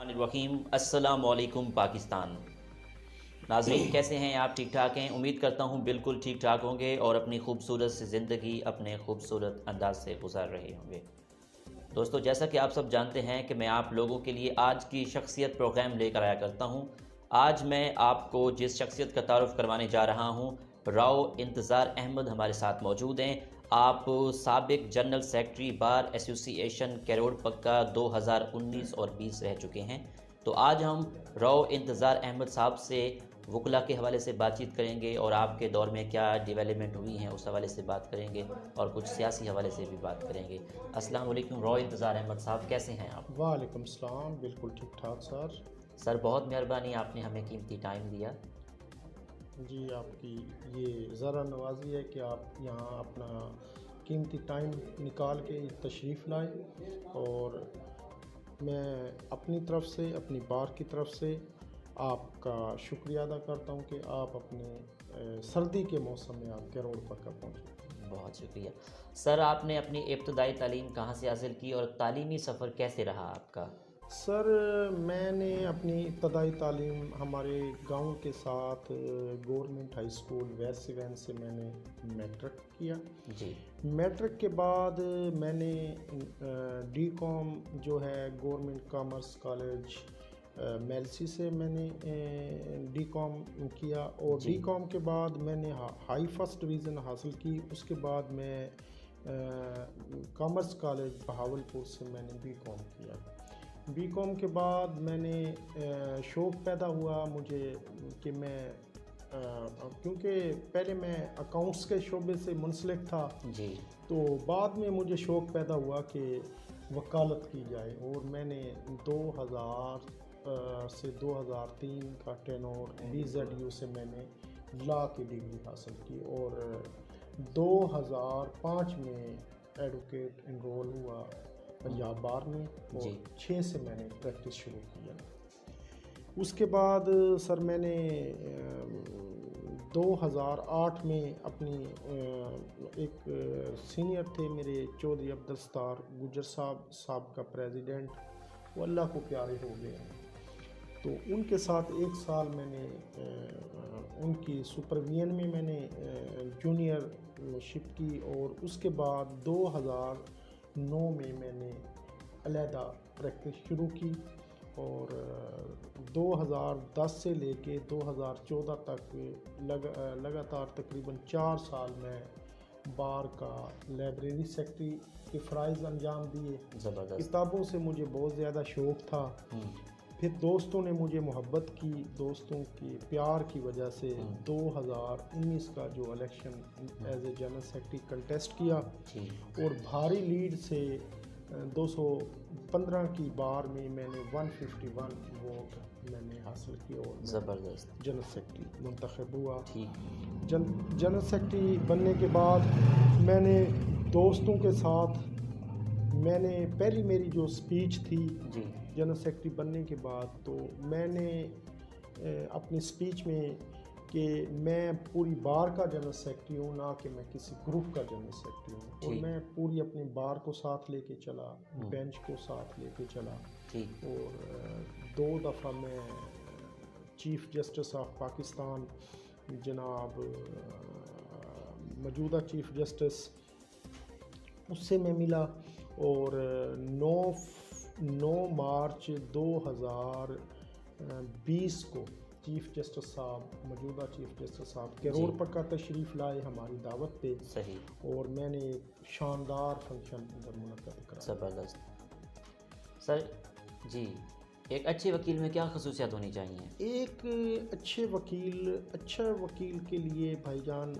الرحیم السلام علیکم پاکستان ناظرین، کیسے ہیں آپ؟ ٹھیک ٹھاک ہیں؟ امید کرتا ہوں بالکل ٹھیک ٹھاک ہوں گے اور اپنی خوبصورت سی زندگی اپنے خوبصورت انداز سے گزار رہے ہوں گے۔ دوستو، جیسا کہ آپ سب جانتے ہیں کہ میں آپ لوگوں کے لیے آج کی شخصیت پروگرام لے کر آیا کرتا ہوں۔ آج میں آپ کو جس شخصیت کا تعارف کروانے جا رہا ہوں، راؤ انتظار احمد ہمارے ساتھ موجود ہیں۔ آپ سابق جنرل سیکرٹری بار ایسوسی ایشن کیروڑ پکا 2019 اور 20 رہ چکے ہیں۔ تو آج ہم راؤ انتظار احمد صاحب سے وکلا کے حوالے سے بات چیت کریں گے اور آپ کے دور میں کیا ڈیولپمنٹ ہوئی ہیں اس حوالے سے بات کریں گے اور کچھ سیاسی حوالے سے بھی بات کریں گے۔ السلام علیکم راؤ انتظار احمد صاحب، کیسے ہیں آپ؟ وعلیکم السلام، بالکل ٹھیک ٹھاک سر۔ سر بہت مہربانی، آپ نے ہمیں قیمتی ٹائم دیا۔ جی، آپ کی یہ ذرا نوازی ہے کہ آپ یہاں اپنا قیمتی ٹائم نکال کے تشریف لائیں، اور میں اپنی طرف سے، اپنی بار کی طرف سے آپ کا شکریہ ادا کرتا ہوں کہ آپ اپنے سردی کے موسم میں آپ کیروڑ پکا پہنچے۔ بہت شکریہ سر۔ آپ نے اپنی ابتدائی تعلیم کہاں سے حاصل کی اور تعلیمی سفر کیسے رہا آپ کا؟ سر، میں نے اپنی ابتدائی تعلیم ہمارے گاؤں کے ساتھ government high school west seven سے میں نے میٹرک کیا۔ جی۔ میٹرک کے بعد میں نے ڈی کام جو ہے گورنمنٹ کامرس کالج میلسی سے میں نے ڈی کام کیا، اور ڈی کام کے بعد میں نے ہائی فرسٹ ڈویژن حاصل کی۔ اس کے بعد میں کامرس کالج بہاولپور سے میں نے بی کام کیا۔ بی کام کے بعد میں نے شوق پیدا ہوا مجھے کہ میں کیونکہ پہلے میں اکاؤنٹس کے شعبے سے منسلک تھا، جی، تو بعد میں مجھے شوق پیدا ہوا کہ وکالت کی جائے، اور میں نے 2000 سے 2003 کا ٹینور BZU سے میں نے لا کی ڈگری حاصل کی، اور 2005 میں ایڈوکیٹ انرول ہوا پنجاب بار میں، اور 6 سے میں نے پریکٹس شروع کیا۔ اس کے بعد سر میں نے 2008 میں اپنی ایک سینئر تھے میرے چودھری عبدالستار گجر صاحب کا پریزیڈنٹ، وہ اللہ کو پیارے ہو گئے ہیں، تو ان کے ساتھ 1 سال میں نے ان کی سپرویژن میں نے جونیئر شپ کی، اور اس کے بعد 2009 میں نے علیحدہ پریکٹس شروع کی، اور 2010 سے لے کے 2014 تک لگاتار تقریباً 4 سال میں بار کا لائبریری سیکرٹری کے فرائض انجام دیے۔ زبردست۔ کتابوں سے مجھے بہت زیادہ شوق تھا، پھر دوستوں نے مجھے محبت کی، دوستوں کی پیار کی وجہ سے 2019 کا جو election as a general secretary contest کیا، اور بھاری لیڈ سے 215 کی بار میں میں نے 151 ووٹ میں نے حاصل کیا، اور زبردست جنرل سیکرٹری منتخب ہوا۔ ٹھیک۔ جنرل سیکرٹری بننے کے بعد میں نے دوستوں کے ساتھ میں نے پہلی میری جو اسپیچ تھی جنرل سیکرٹری بننے کے بعد، تو میں نے اپنی اسپیچ میں کہ میں پوری بار کا جنرل سیکرٹری ہوں، نہ کہ میں کسی گروپ کا جنرل سیکرٹری ہوں، اور میں پوری اپنی بار کو ساتھ لے کے چلا، بینچ کو ساتھ لے کے چلا، اور 2 دفعہ میں چیف جسٹس آف پاکستان جناب موجودہ چیف جسٹس اس سے میں ملا، اور 9 مارچ 2020 کو چیف جسٹس صاحب، موجودہ چیف جسٹس صاحب کیروڑ پکا تشریف لائے ہماری دعوت پہ، اور میں نے ایک شاندار فنکشن منعقد کرا۔ زبردست سر۔ جی، ایک اچھے وکیل میں کیا خصوصیات ہونی چاہیے؟ ایک اچھا وکیل کے لیے بھائی جان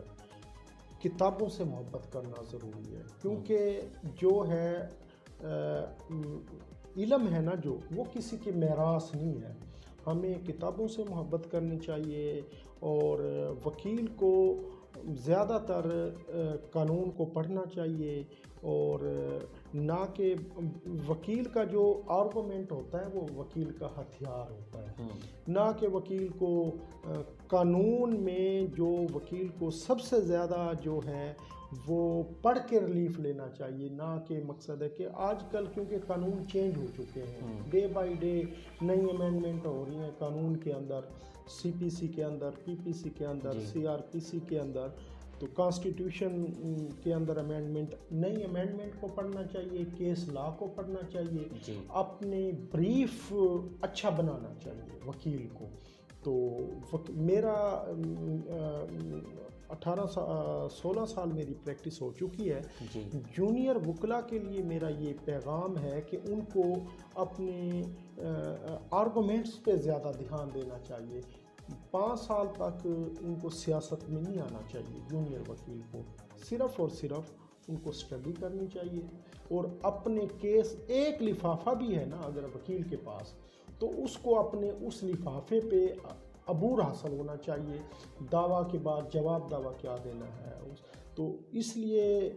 کتابوں سے محبت کرنا ضروری ہے، کیونکہ جو ہے علم ہے نا، جو وہ کسی کے میراث نہیں ہے۔ ہمیں کتابوں سے محبت کرنی چاہیے، اور وکیل کو زیادہ تر قانون کو پڑھنا چاہیے، اور نہ کہ وکیل کا جو آرگومنٹ ہوتا ہے وہ وکیل کا ہتھیار ہوتا ہے، نہ کہ وکیل کو قانون میں جو وکیل کو سب سے زیادہ جو ہے وہ پڑھ کے ریلیف لینا چاہیے، نہ کہ مقصد ہے کہ آج کل کیونکہ قانون چینج ہو چکے ہیں، ڈے بائی ڈے نئی امینڈمنٹ ہو رہی ہیں قانون کے اندر، سی پی سی کے اندر، پی پی سی کے اندر، سی آر پی سی کے اندر، تو کانسٹیٹیوشن کے اندر امینڈمنٹ، نئی امینڈمنٹ کو پڑھنا چاہیے، کیس لا کو پڑھنا چاہیے، اپنے بریف اچھا بنانا چاہیے وکیل کو۔ تو میرا 16 سال میری پریکٹس ہو چکی ہے، جونیئر وکلا کے لیے میرا یہ پیغام ہے کہ ان کو اپنے آرگومنٹس پہ زیادہ دھیان دینا چاہیے۔ 5 سال تک ان کو سیاست میں نہیں آنا چاہیے جونیئر وکیل کو، صرف اور صرف ان کو اسٹڈی کرنی چاہیے، اور اپنے کیس ایک لفافہ بھی ہے نا اگر وکیل کے پاس، تو اس کو اپنے اس لفافے پہ عبور حاصل ہونا چاہیے، دعویٰ کے بعد جواب دعویٰ کیا دینا ہے۔ تو اس لیے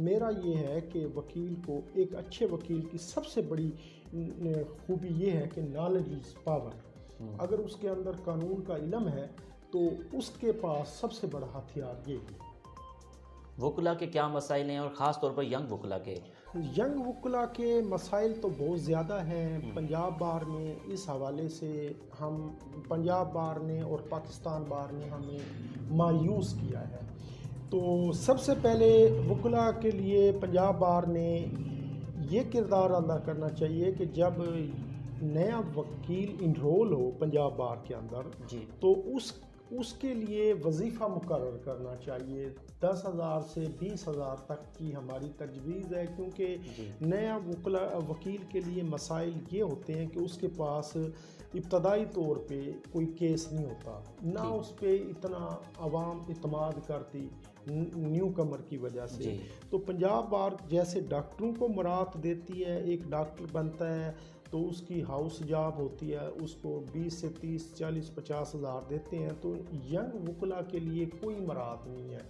میرا یہ ہے کہ وکیل کو، ایک اچھے وکیل کی سب سے بڑی خوبی یہ ہے کہ نالج از پاور۔ اگر اس کے اندر قانون کا علم ہے تو اس کے پاس سب سے بڑا ہتھیار یہ ہے۔ وکلا کے کیا مسائل ہیں، اور خاص طور پر ینگ وکلا کے؟ ینگ وکلا کے مسائل تو بہت زیادہ ہیں پنجاب بار میں۔ اس حوالے سے ہم پنجاب بار نے اور پاکستان بار نے ہمیں مایوس کیا ہے۔ تو سب سے پہلے وکلا کے لیے پنجاب بار نے یہ کردار ادا کرنا چاہیے کہ جب نیا وکیل انرول ہو پنجاب بار کے اندر تو اس کے لیے وظیفہ مقرر کرنا چاہیے۔ 10,000 سے 20,000 تک کی ہماری تجویز ہے، کیونکہ نیا وکیل کے لیے مسائل یہ ہوتے ہیں کہ اس کے پاس ابتدائی طور پہ کوئی کیس نہیں ہوتا، نہ اس پہ اتنا عوام اعتماد کرتی نیو کمر کی وجہ سے۔ تو پنجاب بار جیسے ڈاکٹروں کو مراعات دیتی ہے، ایک ڈاکٹر بنتا ہے تو اس کی ہاؤس جاب ہوتی ہے، اس کو 20 سے 30 40 50 ہزار دیتے ہیں، تو ینگ وکلا کے لیے کوئی مراعات نہیں ہے۔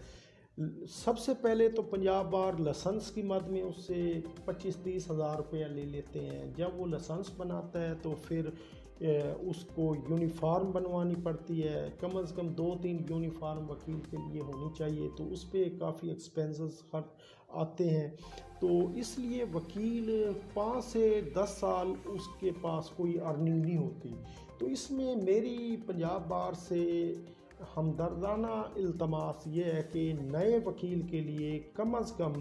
سب سے پہلے تو پنجاب بار لائسنس کی مد میں اس سے 25-30 ہزار روپیہ لے لیتے ہیں۔ جب وہ لائسنس بناتا ہے تو پھر اس کو یونیفارم بنوانی پڑتی ہے، کم از کم 2-3 یونیفارم وکیل کے لیے ہونی چاہیے، تو اس پہ کافی ایکسپینسز آتے ہیں۔ تو اس لیے وکیل 5 سے 10 سال اس کے پاس کوئی ارننگ نہیں ہوتی۔ تو اس میں میری پنجاب بار سے ہمدردانہ التماس یہ ہے کہ نئے وکیل کے لیے کم از کم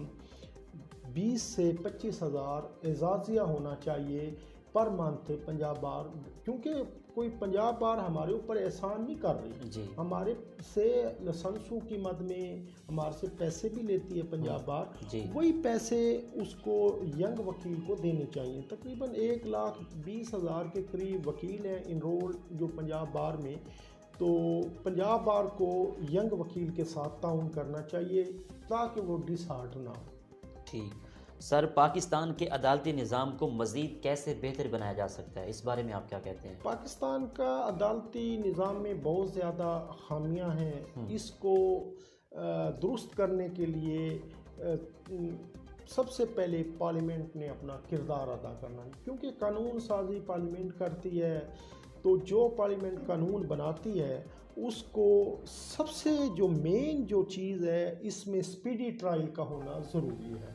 20 سے 25 ہزار اعزازیہ ہونا چاہیے پر منتھ پنجاب بار، کیونکہ کوئی پنجاب بار ہمارے اوپر احسان نہیں کر رہی، ہمارے سے لائسنسوں کی مد میں ہمارے سے پیسے بھی لیتی ہے پنجاب بار، وہی پیسے اس کو ینگ وکیل کو دینے چاہیے۔ تقریباً 1,20,000 کے قریب وکیل ہیں انرول جو پنجاب بار میں، تو پنجاب بار کو ینگ وکیل کے ساتھ تعاون کرنا چاہیے تاکہ وہ ڈس ہارٹ نہ ہو۔ ٹھیک سر، پاکستان کے عدالتی نظام کو مزید کیسے بہتر بنایا جا سکتا ہے، اس بارے میں آپ کیا کہتے ہیں؟ پاکستان کا عدالتی نظام میں بہت زیادہ خامیاں ہیں، اس کو درست کرنے کے لیے سب سے پہلے پارلیمنٹ نے اپنا کردار ادا کرنا ہے، کیونکہ قانون سازی پارلیمنٹ کرتی ہے، تو جو پارلیمنٹ قانون بناتی ہے اس کو سب سے جو مین جو چیز ہے اس میں اسپیڈی ٹرائل کا ہونا ضروری ہے۔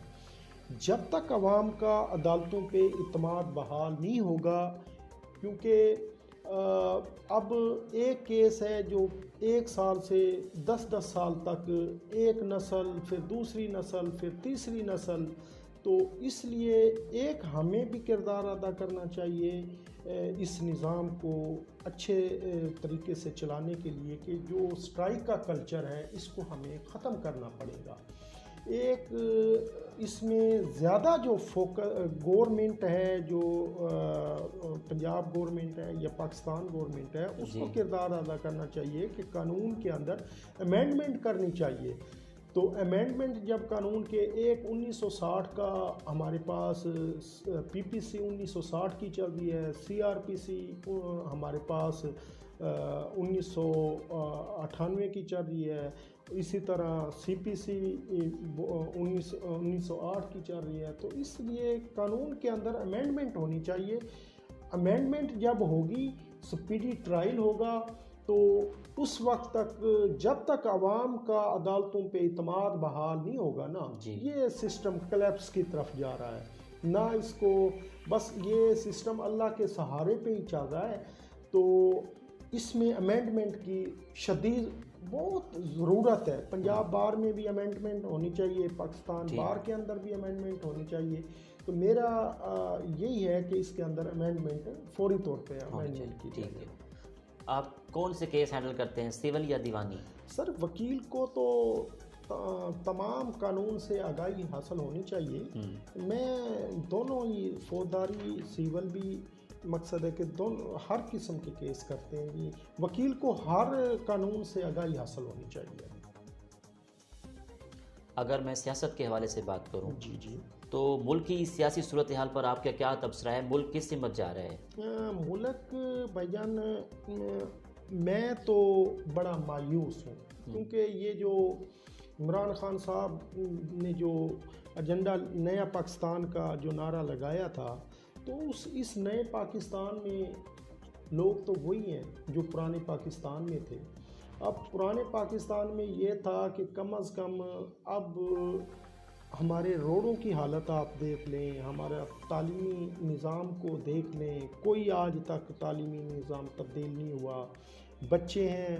جب تک عوام کا عدالتوں پہ اعتماد بحال نہیں ہوگا، کیونکہ اب ایک کیس ہے جو 1 سال سے 10 سال تک ایک نسل، پھر دوسری نسل، پھر تیسری نسل، تو اس لیے ایک ہمیں بھی کردار ادا کرنا چاہیے اس نظام کو اچھے طریقے سے چلانے کے لیے کہ جو اسٹرائک کا کلچر ہے اس کو ہمیں ختم کرنا پڑے گا۔ ایک اس میں زیادہ جو گورنمنٹ ہے، جو پنجاب گورنمنٹ ہے یا پاکستان گورنمنٹ ہے، اس کو کردار ادا کرنا چاہیے کہ قانون کے اندر امینڈمنٹ کرنی چاہیے۔ تو امینڈمنٹ جب قانون کے 1960 کا ہمارے پاس پی پی سی 1960 کی چل رہی ہے، سی آر پی سی ہمارے پاس 1998 کی چل رہی ہے، اسی طرح سی پی سی 1908 کی چل رہی ہے، تو اس لیے قانون کے اندر امینڈمنٹ ہونی چاہیے۔ امینڈمنٹ جب ہوگی، سپیڈی ٹرائل ہوگا، تو اس وقت تک جب تک عوام کا عدالتوں پہ اعتماد بحال نہیں ہوگا نا، یہ سسٹم کلیپس کی طرف جا رہا ہے نا، اس کو بس یہ سسٹم اللہ کے سہارے پہ ہی چل رہا ہے. تو اس میں امینڈمنٹ کی شدید بہت ضرورت ہے. پنجاب بار میں بھی امینڈمنٹ ہونی چاہیے، پاکستان بار کے اندر بھی امینڈمنٹ ہونی چاہیے. تو میرا یہی ہے کہ اس کے اندر امینڈمنٹ فوری طور پہ امینڈمنٹ کی جائے. آپ کون سے کیس ہینڈل کرتے ہیں، سول یا دیوانی؟ سر وکیل کو تو تمام قانون سے آگاہی حاصل ہونی چاہیے. میں دونوں ہی فوجداری سیول بھی مقصد ہے کہ دونوں ہر قسم کے کیس کرتے ہیں. یہ وکیل کو ہر قانون سے آگاہی حاصل ہونی چاہیے. اگر میں سیاست کے حوالے سے بات کروں جی تو ملک کی سیاسی صورتحال پر آپ کا کیا تبصرہ ہے؟ ملک کس سمت جا رہا ہے؟ ملک بھائی جان، میں تو بڑا مایوس ہوں، کیونکہ یہ جو عمران خان صاحب نے جو ایجنڈا نیا پاکستان کا جو نعرہ لگایا تھا، تو اس نئے پاکستان میں لوگ تو وہی ہیں جو پرانے پاکستان میں تھے. اب پرانے پاکستان میں یہ تھا کہ کم از کم اب ہمارے روڈوں کی حالت آپ دیکھ لیں، ہمارا تعلیمی نظام کو دیکھ لیں، کوئی آج تک تعلیمی نظام تبدیل نہیں ہوا. بچے ہیں،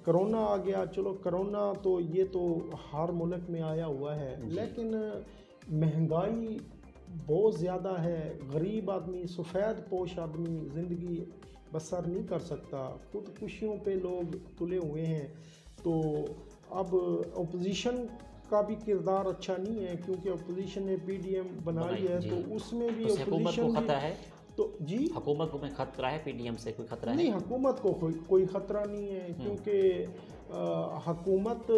کرونا آ گیا، چلو کرونا تو یہ تو ہر ملک میں آیا ہوا ہے، لیکن مہنگائی بہت زیادہ ہے. غریب آدمی، سفید پوش آدمی زندگی بسر نہیں کر سکتا. خودکشیوں پہ لوگ تلے ہوئے ہیں. تو اب اپوزیشن کا بھی کردار اچھا نہیں ہے، کیونکہ اپوزیشن نے پی ڈی ایم بنائی ہے. تو اس میں بھی اپوزیشن کو خطرہ ہے. تو جی حکومت کو خطرہ ہے، پی ڈی ایم سے کوئی خطرہ ہے؟ نہیں، حکومت کو کوئی خطرہ نہیں ہے، کیونکہ حکومت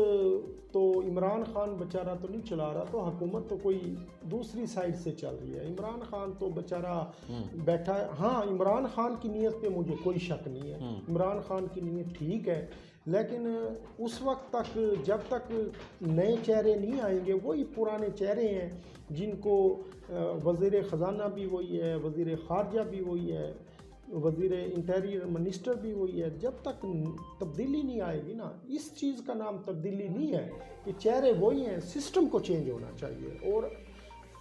تو عمران خان بیچارہ تو نہیں چلا رہا، تو حکومت تو کوئی دوسری سائڈ سے چل رہی ہے. عمران خان تو بیچارہ بیٹھا ہے. ہاں، عمران خان کی نیت پہ مجھے کوئی شک نہیں ہے، عمران خان کی نیت ٹھیک ہے، لیکن اس وقت تک جب تک نئے چہرے نہیں آئیں گے، وہی پرانے چہرے ہیں جن کو وزیر خزانہ بھی وہی ہے، وزیر خارجہ بھی وہی ہے، وزیر انٹیریئر منسٹر بھی وہی ہے. جب تک تبدیلی نہیں آئے گی نا، اس چیز کا نام تبدیلی نہیں ہے کہ چہرے وہی ہیں. سسٹم کو چینج ہونا چاہیے اور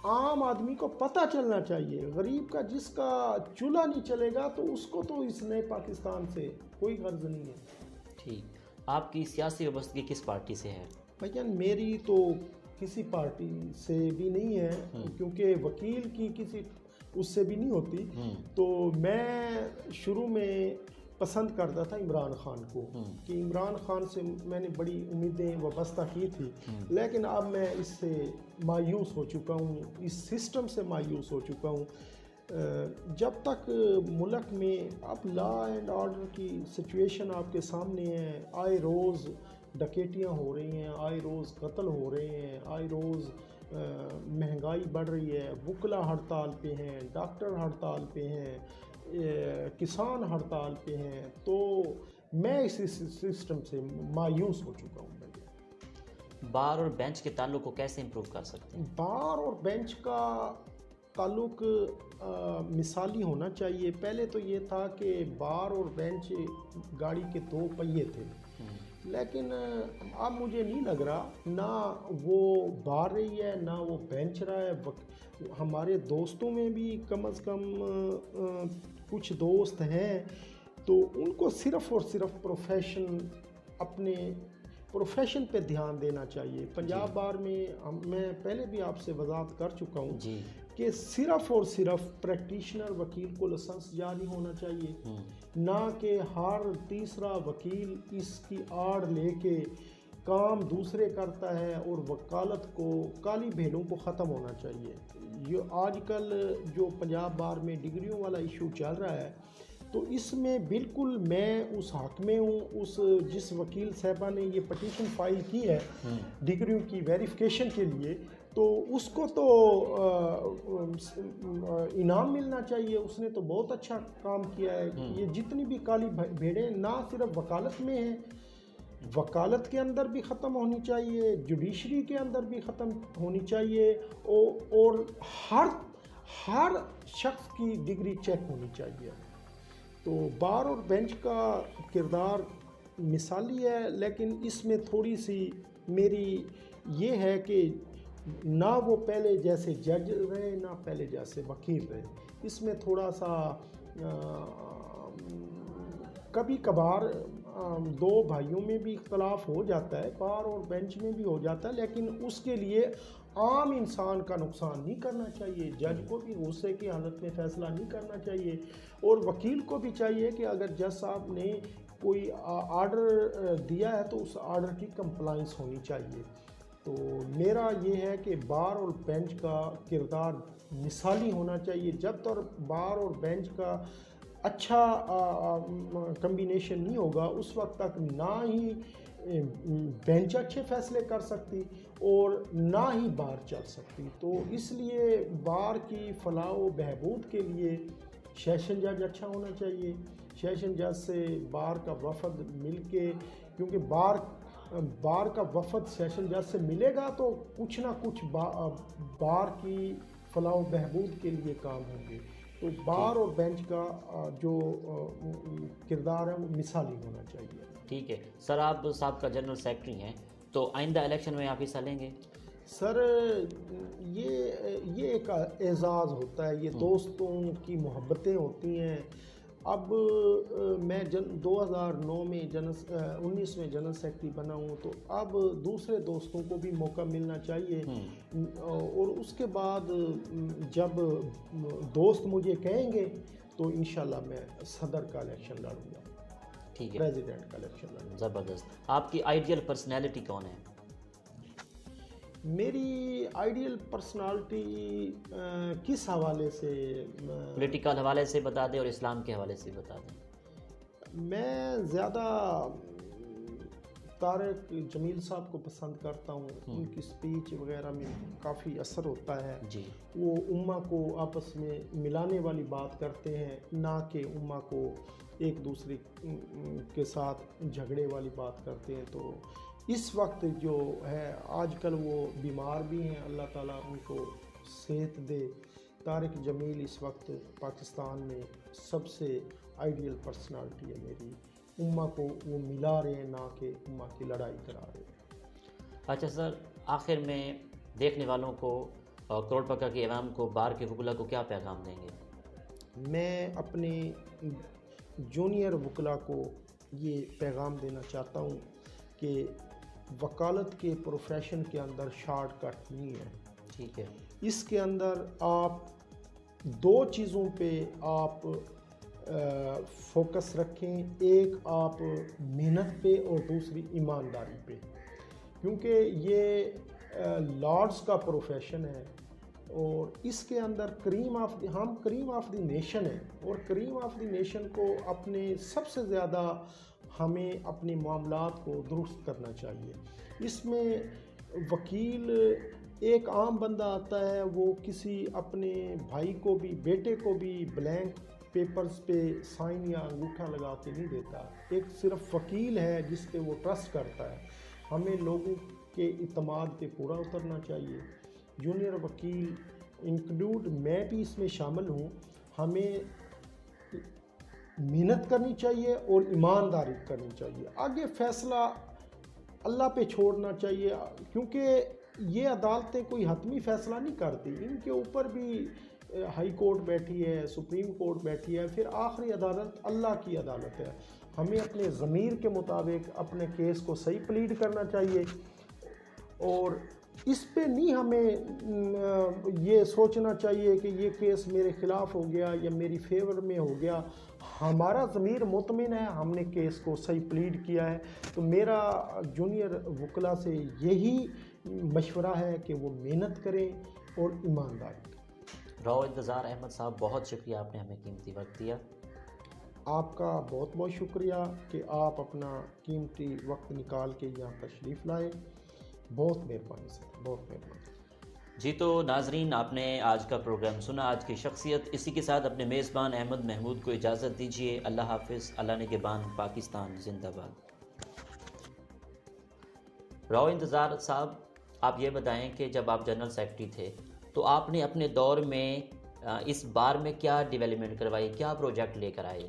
عام آدمی کو پتہ چلنا چاہیے. غریب کا جس کا چولہا نہیں چلے گا تو اس کو تو اس نئے پاکستان سے کوئی غرض نہیں ہے. ٹھیک. آپ کی سیاسی وابستگی کس پارٹی سے ہے؟ بھائی جان، میری تو کسی پارٹی سے بھی نہیں ہے، کیونکہ وکیل کی کسی اس سے بھی نہیں ہوتی. تو میں شروع میں پسند کرتا تھا عمران خان کو، کہ عمران خان سے میں نے بڑی امیدیں وابستہ کی تھی، لیکن اب میں اس سے مایوس ہو چکا ہوں، اس سسٹم سے مایوس ہو چکا ہوں. جب تک ملک میں اب لا اینڈ آرڈر کی سچویشن آپ کے سامنے ہے، آئے روز ڈکیتیاں ہو رہی ہیں، آئے روز قتل ہو رہے ہیں، آئے روز مہنگائی بڑھ رہی ہے، وکلا ہڑتال پہ ہیں، ڈاکٹر ہڑتال پہ ہیں، کسان ہڑتال پہ ہیں، تو میں اس سسٹم سے مایوس ہو چکا ہوں. بار اور بینچ کے تعلق کو کیسے امپروو کر سکتے ہیں؟ بار اور بینچ کا تعلق مثالی ہونا چاہیے. پہلے تو یہ تھا کہ بار اور بینچ گاڑی کے دو پہیے تھے، لیکن اب مجھے نہیں لگ رہا نہ وہ بار رہی ہے نہ وہ بینچ رہا ہے. ہمارے دوستوں میں بھی کم از کم کچھ دوست ہیں، تو ان کو صرف اور صرف اپنے پروفیشن پہ دھیان دینا چاہیے. پنجاب بار میں پہلے بھی آپ سے وضاحت کر چکا ہوں کہ صرف اور صرف پریکٹیشنر وکیل کو لائسنس جاری ہونا چاہیے، نہ کہ ہر تیسرا وکیل اس کی آڑ لے کے کام دوسرے کرتا ہے، اور وکالت کو، کالی بھیڑوں کو ختم ہونا چاہیے. یہ آج کل جو پنجاب بار میں ڈگریوں والا ایشو چل رہا ہے، تو اس میں بالکل میں اس حق میں ہوں. جس وکیل صاحبہ نے یہ پٹیشن فائل کی ہے ڈگریوں کی ویریفیکیشن کے لیے، تو اس کو تو انعام ملنا چاہیے. اس نے تو بہت اچھا کام کیا ہے. یہ جتنی بھی کالی بھیڑیں نہ صرف وکالت میں ہیں، وکالت کے اندر بھی ختم ہونی چاہیے، جوڈیشری کے اندر بھی ختم ہونی چاہیے، اور ہر شخص کی ڈگری چیک ہونی چاہیے. تو بار اور بینچ کا کردار مثالی ہے، لیکن اس میں تھوڑی سی میری یہ ہے کہ نہ وہ پہلے جیسے جج رہے نہ پہلے جیسے وکیل رہے، اس میں تھوڑا سا کبھی کبھار دو بھائیوں میں بھی اختلاف ہو جاتا ہے، بار اور بینچ میں بھی ہو جاتا ہے، لیکن اس کے لیے عام انسان کا نقصان نہیں کرنا چاہیے، جج کو بھی غصے کی حالت میں فیصلہ نہیں کرنا چاہیے، اور وکیل کو بھی چاہیے کہ اگر جج صاحب نے کوئی آرڈر دیا ہے تو اس آرڈر کی کمپلائنس ہونی چاہیے۔ تو میرا یہ ہے کہ بار اور بینچ کا کردار مثالی ہونا چاہیے۔ جب تک بار اور بینچ کا اچھا کمبینیشن نہیں ہوگا اس وقت تک نہ ہی بینچ اچھے فیصلے کر سکتی اور نہ ہی بار چل سکتی۔ تو اس لیے بار کی فلاح و بہبود کے لیے سیشن جج اچھا ہونا چاہیے، سیشن جج سے بار کا وفد مل کے، کیونکہ بار کا وفد سیشن جج سے ملے گا تو کچھ نہ کچھ بار کی فلاح و بہبود کے لیے کام ہوں گے۔ تو بار اور بینچ کا جو کردار ہے وہ مثالی ہونا چاہیے۔ ٹھیک ہے سر، آپ صاحب کا جنرل سیکرٹری ہیں، تو آئندہ الیکشن میں آپ حصہ لیں گے؟ سر یہ ایک اعزاز ہوتا ہے، یہ دوستوں کی محبتیں ہوتی ہیں۔ اب میں 2009 میں 19 میں جنرل سیکرٹری بنا ہوں، تو اب دوسرے دوستوں کو بھی موقع ملنا چاہیے، اور اس کے بعد جب دوست مجھے کہیں گے تو انشاءاللہ میں صدر کا الیکشن لڑوں گا، ٹھیک ہے، پریزیڈنٹ کا الیکشن لڑوں گا۔ زبردست۔ آپ کی آئیڈیل پرسنالٹی کون ہے؟ میری آئیڈیل پرسنالٹی کس حوالے سے؟ پولیٹیکل حوالے سے بتا دیں اور اسلام کے حوالے سے بتا دیں۔ میں زیادہ طارق جمیل صاحب کو پسند کرتا ہوں، ان کی سپیچ وغیرہ میں کافی اثر ہوتا ہے، جی، وہ امہ کو آپس میں ملانے والی بات کرتے ہیں، نہ کہ امہ کو ایک دوسرے کے ساتھ جھگڑے والی بات کرتے ہیں۔ تو اس وقت جو ہے آج کل وہ بیمار بھی ہیں، اللہ تعالیٰ ان کو صحت دے۔ طارق جمیل اس وقت پاکستان میں سب سے آئیڈیل پرسنالٹی ہے میری، امہ کو وہ ملا رہے ہیں نہ کہ امہ کی لڑائی کرا رہے ہیں۔ اچھا سر، آخر میں دیکھنے والوں کو اور کروڑ پکا کے عوام کو، بار کے وکلاء کو کیا پیغام دیں گے؟ میں اپنے جونیئر وکلاء کو یہ پیغام دینا چاہتا ہوں کہ وکالت کے پروفیشن کے اندر شارٹ کٹ نہیں ہے۔ ٹھیک ہے، اس کے اندر آپ دو چیزوں پہ آپ فوکس رکھیں، ایک آپ محنت پہ اور دوسری ایمانداری پہ، کیونکہ یہ لارڈز کا پروفیشن ہے، اور اس کے اندر ہم کریم آف دی نیشن ہیں، اور کریم آف دی نیشن کو اپنے سب سے زیادہ ہمیں اپنے معاملات کو درست کرنا چاہیے۔ اس میں وکیل ایک عام بندہ آتا ہے، وہ کسی اپنے بھائی کو بھی، بیٹے کو بھی بلینک پیپرز پہ سائن یا انگوٹھا لگا کے نہیں دیتا، ایک صرف وکیل ہے جس پہ وہ ٹرسٹ کرتا ہے۔ ہمیں لوگوں کے اعتماد پہ پورا اترنا چاہیے۔ جونیئر وکیل انکلوڈ میں بھی اس میں شامل ہوں، ہمیں محنت کرنی چاہیے اور ایمانداری کرنی چاہیے، آگے فیصلہ اللہ پہ چھوڑنا چاہیے، کیونکہ یہ عدالتیں کوئی حتمی فیصلہ نہیں کرتی، ان کے اوپر بھی ہائی کورٹ بیٹھی ہے، سپریم کورٹ بیٹھی ہے، پھر آخری عدالت اللہ کی عدالت ہے۔ ہمیں اپنے ضمیر کے مطابق اپنے کیس کو صحیح پلیڈ کرنا چاہیے، اور اس پہ نہیں ہمیں یہ سوچنا چاہیے کہ یہ کیس میرے خلاف ہو گیا یا میری فیور میں ہو گیا۔ ہمارا ضمیر مطمئن ہے، ہم نے کیس کو صحیح پلیڈ کیا ہے۔ تو میرا جونیئر وکلاء سے یہی مشورہ ہے کہ وہ محنت کریں اور ایمانداری کریں۔ راؤ انتظار احمد صاحب، بہت شکریہ، آپ نے ہمیں قیمتی وقت دیا۔ آپ کا بہت بہت شکریہ کہ آپ اپنا قیمتی وقت نکال کے یہاں تشریف لائے، بہت مہربانی سر، بہت مہربانی۔ جی تو ناظرین، آپ نے آج کا پروگرام سنا، آج کی شخصیت۔ اسی کے ساتھ اپنے میزبان احمد محمود کو اجازت دیجیے۔ اللہ حافظ، اللہ نگہبان، پاکستان زندہ باد۔ راؤ انتظار صاحب، آپ یہ بتائیں کہ جب آپ جنرل سیکرٹری تھے تو آپ نے اپنے دور میں اس بار میں کیا ڈیولپمنٹ کروائی، کیا پروجیکٹ لے کر آئے؟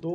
2